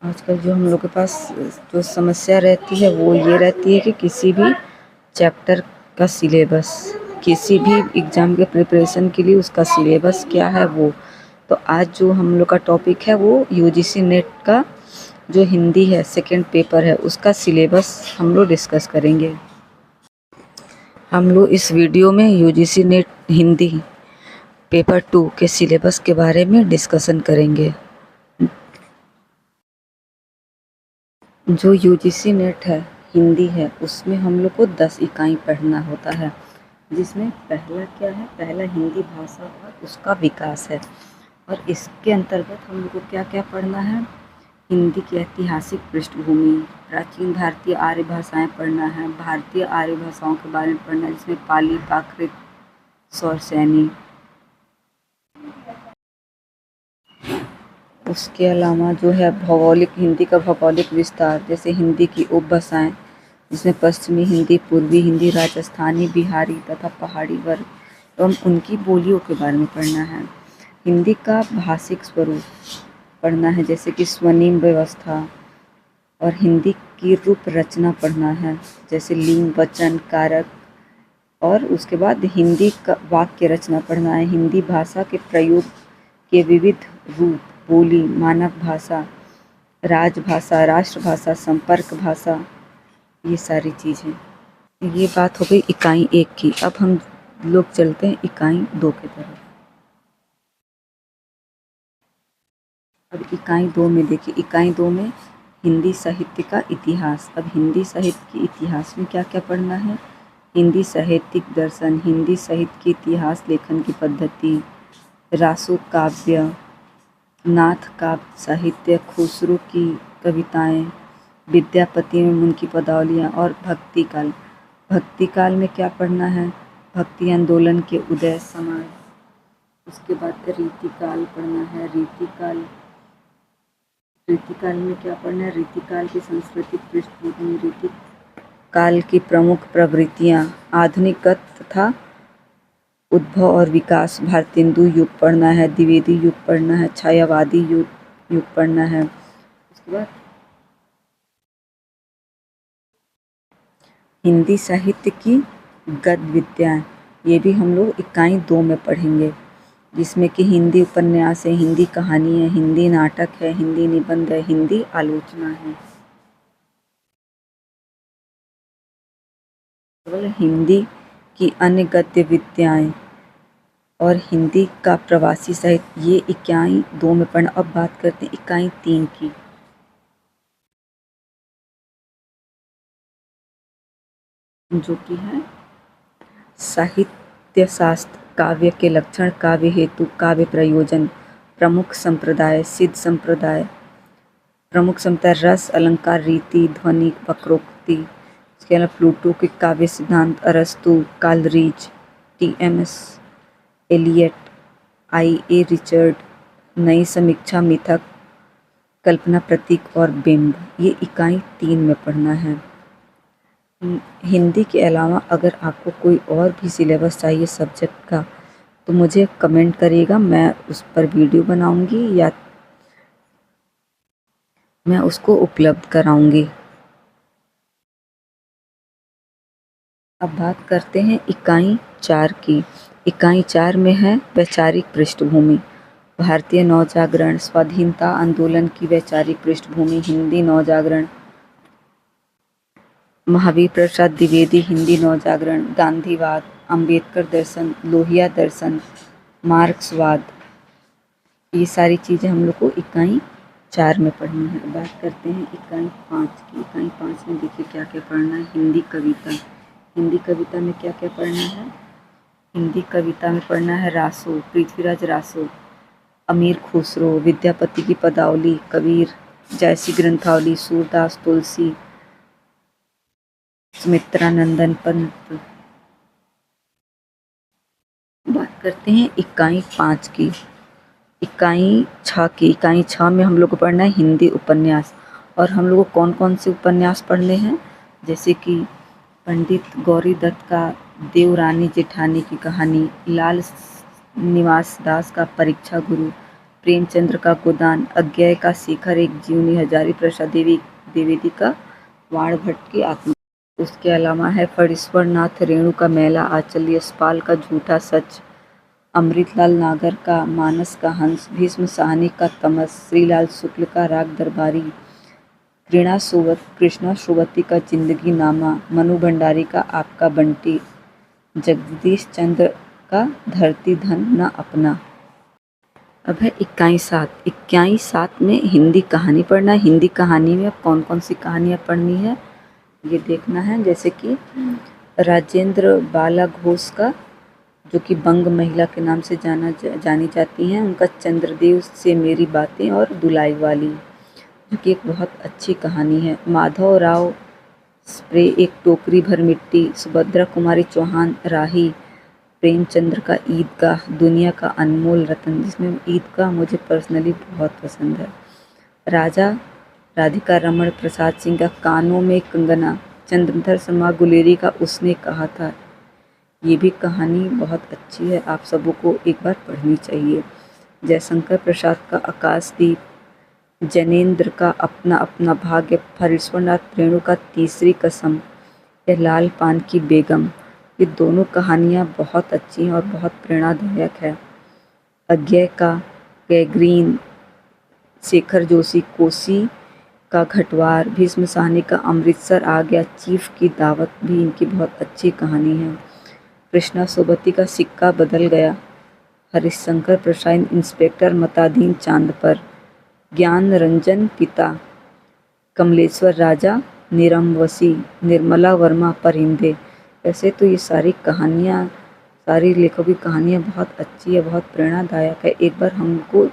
आजकल जो हम लोग के पास जो समस्या रहती है वो ये रहती है कि किसी भी चैप्टर का सिलेबस, किसी भी एग्ज़ाम के प्रिपरेशन के लिए उसका सिलेबस क्या है वो। तो आज जो हम लोग का टॉपिक है वो यूजीसी नेट का जो हिंदी है सेकंड पेपर है उसका सिलेबस हम लोग डिस्कस करेंगे। हम लोग इस वीडियो में यूजीसी नेट हिंदी पेपर 2 के सिलेबस के बारे में डिस्कशन करेंगे। जो यूजीसी नेट है हिंदी है उसमें हम लोग को 10 इकाई पढ़ना होता है, जिसमें पहला क्या है, पहला हिंदी भाषा और उसका विकास है। और इसके अंतर्गत हम लोग को क्या क्या पढ़ना है, हिंदी की ऐतिहासिक पृष्ठभूमि, प्राचीन भारतीय आर्य भाषाएं पढ़ना है, भारतीय आर्य भाषाओं के बारे में पढ़ना है जिसमें पाली, प्राकृत, सौरसैनी। उसके अलावा जो है भौगोलिक, हिंदी का भौगोलिक विस्तार, जैसे हिंदी की उपभाषाएं जिसमें पश्चिमी हिंदी, पूर्वी हिंदी, राजस्थानी, बिहारी तथा पहाड़ी वर्ग एवं उनकी बोलियों के बारे में पढ़ना है। हिंदी का भाषिक स्वरूप पढ़ना है जैसे कि स्वनिम व्यवस्था, और हिंदी की रूप रचना पढ़ना है जैसे लिंग, वचन, कारक। और उसके बाद हिंदी का वाक्य रचना पढ़ना है, हिंदी भाषा के प्रयोग के विविध रूप, बोली, मानक भाषा, राजभाषा, राष्ट्रभाषा, संपर्क भाषा, ये सारी चीज़ें। ये बात हो गई इकाई 1 की। अब हम लोग चलते हैं इकाई 2 की तरफ। अब इकाई 2 में देखिए, इकाई 2 में हिंदी साहित्य का इतिहास। अब हिंदी साहित्य के इतिहास में क्या क्या पढ़ना है, हिंदी साहित्यिक दर्शन, हिंदी साहित्य के इतिहास, लेखन की पद्धति, रासो काव्य, नाथ काव्य साहित्य, खुसरो की कविताएं, विद्यापति में उनकी पदावलियाँ, और भक्ति काल। भक्ति काल में क्या पढ़ना है, भक्ति आंदोलन के उदय, समाज। उसके बाद रीतिकाल पढ़ना है, रीतिकाल में क्या पढ़ना है, रीतिकाल की सांस्कृतिक पृष्ठभूमि, रीतिकाल की प्रमुख प्रवृत्तियाँ, आधुनिकत तथा उद्भव और विकास, भारतेंदु युग पढ़ना है, द्विवेदी युग पढ़ना है, छायावादी युग पढ़ना है। उसके बाद हिंदी साहित्य की गद्य विद्याएँ, ये भी हम लोग इकाई 2 में पढ़ेंगे, जिसमें कि हिंदी उपन्यास है, हिंदी कहानी है, हिंदी नाटक है, हिंदी निबंध है, हिंदी आलोचना है। हिंदी की अन्य गद्य विद्याएँ और हिंदी का प्रवासी साहित्य, ये इकाई 2 में पढ़ना। अब बात करते हैं इकाई 3 की। जो कि है साहित्य शास्त्र, काव्य के लक्षण, काव्य हेतु, काव्य प्रयोजन, प्रमुख संप्रदाय, सिद्ध संप्रदाय, प्रमुख संप्रदाय, रस, अलंकार, रीति, ध्वनि, वक्रोक्ति। इसके अलावा प्लूटो के काव्य सिद्धांत, अरस्तु, Coleridge, TMS Elliott, IA Richard, नई समीक्षा, मिथक, कल्पना, प्रतीक और बिंब, ये इकाई 3 में पढ़ना है। हिंदी के अलावा अगर आपको कोई और भी सिलेबस चाहिए सब्जेक्ट का तो मुझे कमेंट करिएगा, मैं उस पर वीडियो बनाऊंगी या मैं उसको उपलब्ध कराऊंगी। अब बात करते हैं इकाई 4 की। इकाई 4 में है वैचारिक पृष्ठभूमि, भारतीय नवजागरण, स्वाधीनता आंदोलन की वैचारिक पृष्ठभूमि, हिंदी नवजागरण, महावीर प्रसाद द्विवेदी हिंदी नवजागरण, गांधीवाद, अंबेडकर दर्शन, लोहिया दर्शन, मार्क्सवाद, ये सारी चीज़ें हम लोग को इकाई 4 में पढ़नी है। बात करते हैं इकाई 5 की। इकाई 5 में देखिए क्या क्या पढ़ना है, हिंदी कविता। हिंदी कविता में क्या क्या पढ़ना है, हिंदी कविता में पढ़ना है रासो, पृथ्वीराज रासो, अमीर खुसरो, विद्यापति की पदावली, कबीर जैसी ग्रंथावली, सूरदास, तुलसी, सुमित्रानंदन पंत। बात करते हैं इकाई 5 की। इकाई 6 की। इकाई 6 में हम लोग को पढ़ना है हिंदी उपन्यास, और हम लोग को कौन कौन से उपन्यास पढ़ने हैं, जैसे कि पंडित गौरी दत्त का देवरानी जेठानी की कहानी, लाल निवास दास का परीक्षा गुरु, प्रेमचंद्र का गोदान, अज्ञेय का शिखर, एक जीवनी, हजारी प्रसाद द्विवेदी का वाणभट्ट की आत्मा। उसके अलावा है फणीश्वर नाथ रेणु का मैला, आचल यशपाल का झूठा सच, अमृतलाल नागर का मानस का हंस, भीष्म साहनी का तमस, श्रीलाल शुक्ल का राग दरबारी, कृष्णा सोबती का जिंदगी नामा, मनु भंडारी का आपका बंटी, जगदीश चंद्र का धरती धन न अपना। अब है इक्याई सात में हिंदी कहानी पढ़ना है। हिंदी कहानी में अब कौन कौन सी कहानियाँ पढ़नी है ये देखना है। जैसे कि राजेंद्र बाला घोष का, जो कि बंग महिला के नाम से जानी जाती हैं, उनका चंद्रदेव से मेरी बातें और दुलाई वाली, जो कि एक बहुत अच्छी कहानी है। माधव राव स्प्रे, एक टोकरी भर मिट्टी, सुभद्रा कुमारी चौहान राही, प्रेमचंद्र का ईदगाह, दुनिया का अनमोल रतन, जिसमें ईदगाह मुझे पर्सनली बहुत पसंद है। राजा राधिका रमण प्रसाद सिंह का कानों में कंगना, चंद्रधर शर्मा गुलेरी का उसने कहा था, ये भी कहानी बहुत अच्छी है, आप सबों को एक बार पढ़नी चाहिए। जयशंकर प्रसाद का आकाशदीप, जैनेन्द्र का अपना अपना भाग्य, फणीश्वरनाथ रेणु का तीसरी कसम, या लाल पान की बेगम, ये दोनों कहानियाँ बहुत अच्छी हैं और बहुत प्रेरणादायक है। अज्ञेय का गैग्रीन, शेखर जोशी कोसी का घटवार, भीष्म साहनी का अमृतसर आ गया, चीफ की दावत भी इनकी बहुत अच्छी कहानी है। कृष्णा सोबती का सिक्का बदल गया, हरिशंकर प्रसाद इंस्पेक्टर मतादीन चांद पर, ज्ञान रंजन पिता, कमलेश्वर राजा निरमवसी, निर्मला वर्मा परिंदे। ऐसे तो ये सारी कहानियाँ, सारी लेखकों की कहानियाँ बहुत अच्छी है, बहुत प्रेरणादायक है। एक बार हमको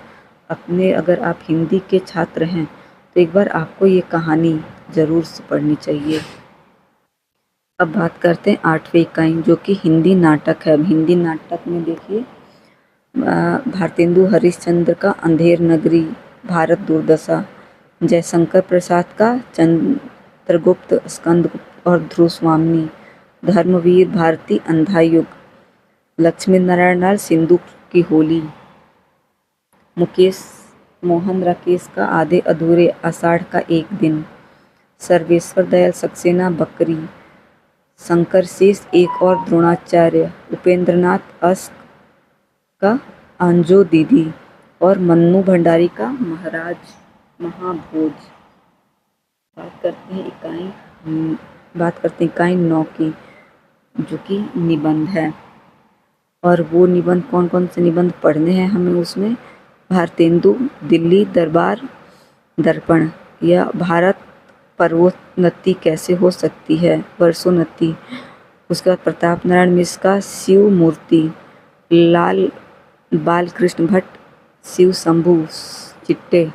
अपने, अगर आप हिंदी के छात्र हैं तो एक बार आपको ये कहानी ज़रूर से पढ़नी चाहिए। अब बात करते हैं 8वीं इकाई, जो कि हिंदी नाटक है। अब हिंदी नाटक में देखिए, भारतेंदु हरिश्चंद्र का अंधेर नगरी, भारत दुर्दशा, जयशंकर प्रसाद का चंद्रगुप्त, स्कंदगुप्त और ध्रुव स्वामी, धर्मवीर भारती अंधा युग, लक्ष्मी नारायण लाल सिंधु की होली, मुकेश मोहन राकेश का आधे अधूरे, आषाढ़ का एक दिन, सर्वेश्वर दयाल सक्सेना बकरी, शंकर शेष एक और द्रोणाचार्य, उपेंद्रनाथ अश्क का अंजो दीदी और मन्नू भंडारी का महाराज महाभोज। बात करते हैं इकाई 9 की, जो कि निबंध है। और वो निबंध कौन कौन से निबंध पढ़ने हैं हमें उसमें, भारतेंदु दिल्ली दरबार दर्पण, या भारत पर्वोन्नति कैसे हो सकती है, वर्षोन्नति। उसके बाद प्रताप नारायण मिश्र का शिव मूर्ति, लाल बालकृष्ण भट्ट शिव शंभु चिट्टे,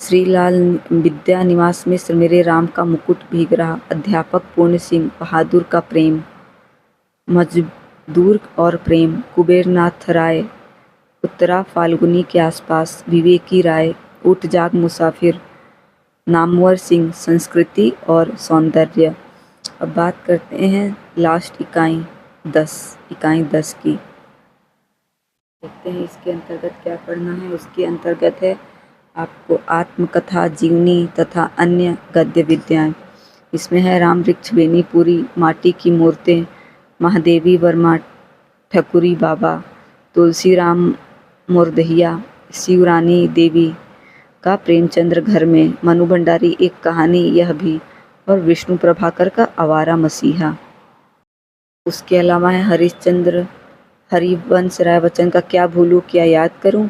श्रीलाल विद्या निवास मिश्र मेरे राम का मुकुट भीग रहा, अध्यापक पूर्ण सिंह बहादुर का प्रेम, मजदूर और प्रेम, कुबेरनाथ राय उत्तरा फाल्गुनी के आसपास, विवेकी राय उठ जाग मुसाफिर, नामवर सिंह संस्कृति और सौंदर्य। अब बात करते हैं लास्ट इकाई 10 की। देखते हैं इसके अंतर्गत क्या पढ़ना है। उसके अंतर्गत है आपको आत्मकथा, जीवनी तथा अन्य गद्य विद्याएं। इसमें है राम वृक्ष बेनीपुरी, माटी की मूर्तें, महादेवी वर्मा ठकुरी बाबा, तुलसीराम मुर्दहिया, शिवरानी देवी का प्रेमचंद्र घर में, मनु भंडारी एक कहानी यह भी, और विष्णु प्रभाकर का आवारा मसीहा। उसके अलावा है हरिवंश राय बच्चन का क्या भूलूं क्या याद करूं,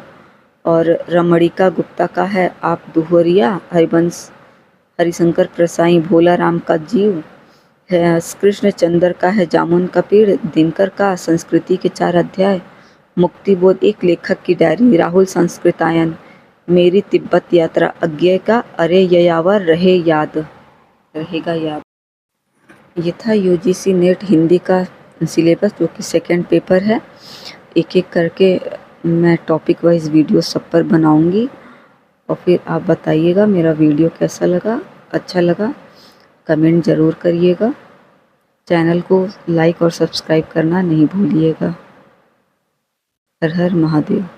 और रमणिका गुप्ता का है आप दुहरिया, हरिशंकर प्रसाई भोला राम का जीव है, कृष्ण चंद्र का है जामुन का पेड़, दिनकर का संस्कृति के 4 अध्याय, मुक्तिबोध एक लेखक की डायरी, राहुल संस्कृतायन, मेरी तिब्बत यात्रा, अज्ञेय का अरे ययावर रहेगा याद। ये था यूजीसी नेट हिंदी का सिलेबस, जो कि 2nd पेपर है। एक एक करके मैं टॉपिक वाइज वीडियो सब पर बनाऊंगी, और फिर आप बताइएगा मेरा वीडियो कैसा लगा। अच्छा लगा कमेंट ज़रूर करिएगा, चैनल को लाइक और सब्सक्राइब करना नहीं भूलिएगा। हर हर महादेव।